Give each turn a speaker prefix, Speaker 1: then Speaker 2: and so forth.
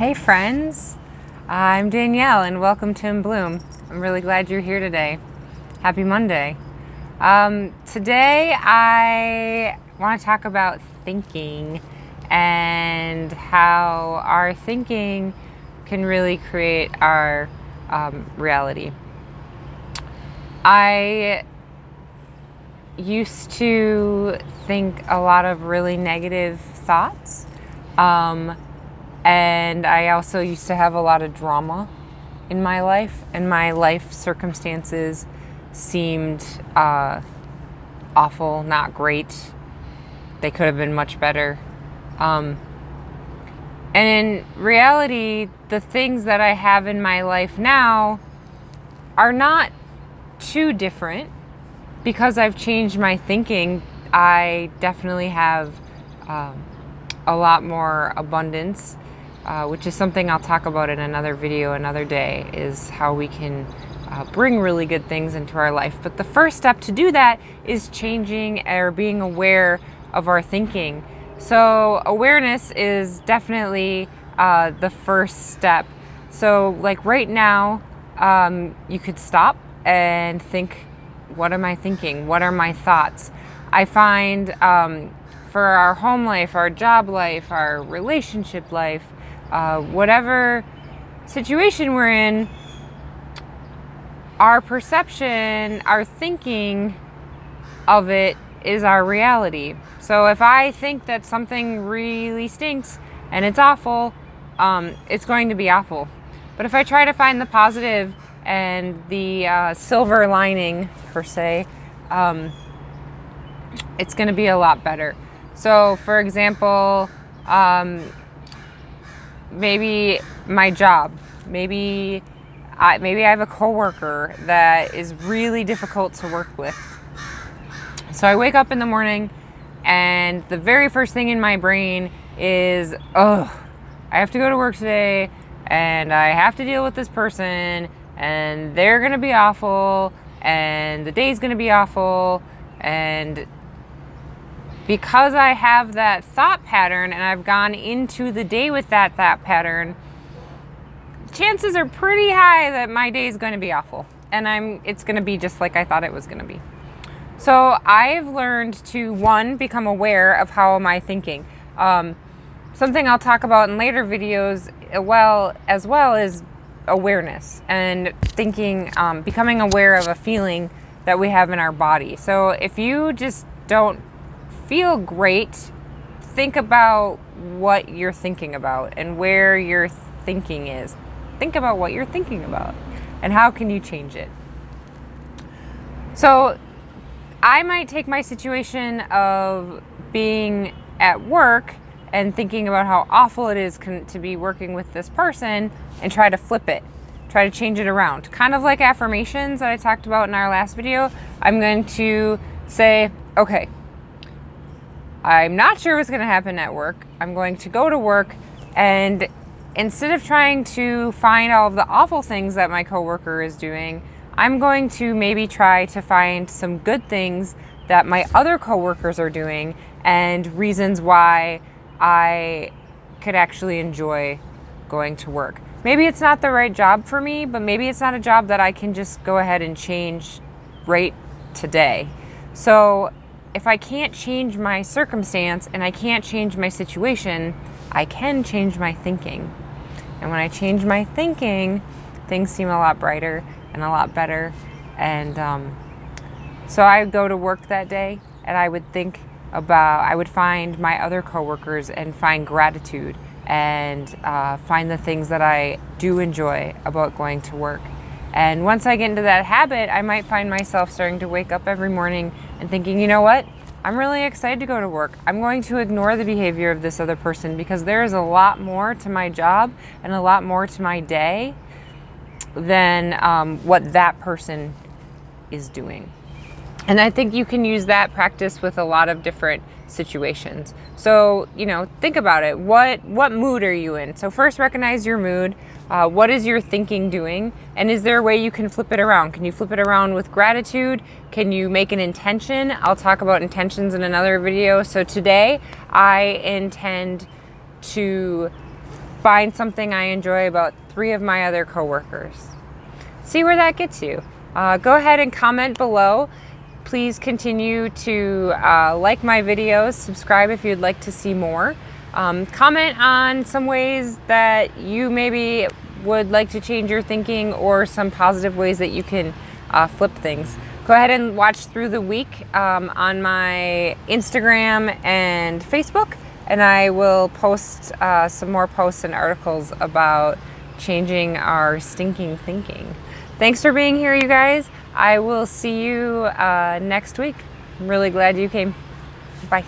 Speaker 1: Hey friends, I'm Danielle and welcome to In Bloom. I'm really glad you're here today. Happy Monday. Today I want to talk about thinking and how our thinking can really create our reality. I used to think a lot of really negative thoughts. And I also used to have a lot of drama in my life, and my life circumstances seemed awful, not great. They could have been much better. And in reality, the things that I have in my life now are not too different. Because I've changed my thinking, I definitely have a lot more abundance. Which is something I'll talk about in another video another day, is how we can bring really good things into our life. But the first step to do that is changing or being aware of our thinking. So awareness is definitely the first step. So like right now, you could stop and think, what am I thinking? What are my thoughts? I find for our home life, our job life, our relationship life, whatever situation we're in, our perception, our thinking of it is our reality. So if I think that something really stinks and it's awful, it's going to be awful. But if I try to find the positive and the silver lining, per se, it's going to be a lot better. So for example, maybe my job, maybe I have a coworker that is really difficult to work with. So I wake up in the morning and the very first thing in my brain is, I have to go to work today and I have to deal with this person and they're going to be awful and the day's going to be awful. And because I have that thought pattern and I've gone into the day with that thought pattern, chances are pretty high that my day is going to be awful. And it's going to be just like I thought it was going to be. So I've learned to, one, become aware of how am I thinking. Something I'll talk about in later videos as well is awareness and thinking, becoming aware of a feeling that we have in our body. So if you just don't feel great, think about what you're thinking about and where your thinking is. Think about what you're thinking about and how can you change it. So I might take my situation of being at work and thinking about how awful it is to be working with this person and try to flip it, try to change it around. Kind of like affirmations that I talked about in our last video. I'm going to say, okay, I'm not sure what's going to happen at work. I'm going to go to work, and instead of trying to find all of the awful things that my coworker is doing, I'm going to maybe try to find some good things that my other coworkers are doing and reasons why I could actually enjoy going to work. Maybe it's not the right job for me, but maybe it's not a job that I can just go ahead and change right today. So if I can't change my circumstance and I can't change my situation, I can change my thinking. And when I change my thinking, things seem a lot brighter and a lot better. And so I would go to work that day and I would find my other coworkers and find gratitude and find the things that I do enjoy about going to work. And once I get into that habit, I might find myself starting to wake up every morning and thinking, you know what? I'm really excited to go to work. I'm going to ignore the behavior of this other person because there is a lot more to my job and a lot more to my day than what that person is doing. And I think you can use that practice with a lot of different situations. So, think about it. What mood are you in? So first recognize your mood. What is your thinking doing? And is there a way you can flip it around? Can you flip it around with gratitude? Can you make an intention? I'll talk about intentions in another video. So today I intend to find something I enjoy about 3 of my other coworkers. See where that gets you. Go ahead and comment below. Please continue to like my videos, subscribe if you'd like to see more. Comment on some ways that you maybe would like to change your thinking, or some positive ways that you can flip things. Go ahead and watch through the week on my Instagram and Facebook, and I will post some more posts and articles about changing our stinking thinking. Thanks for being here, you guys. I will see you next week. I'm really glad you came. Bye.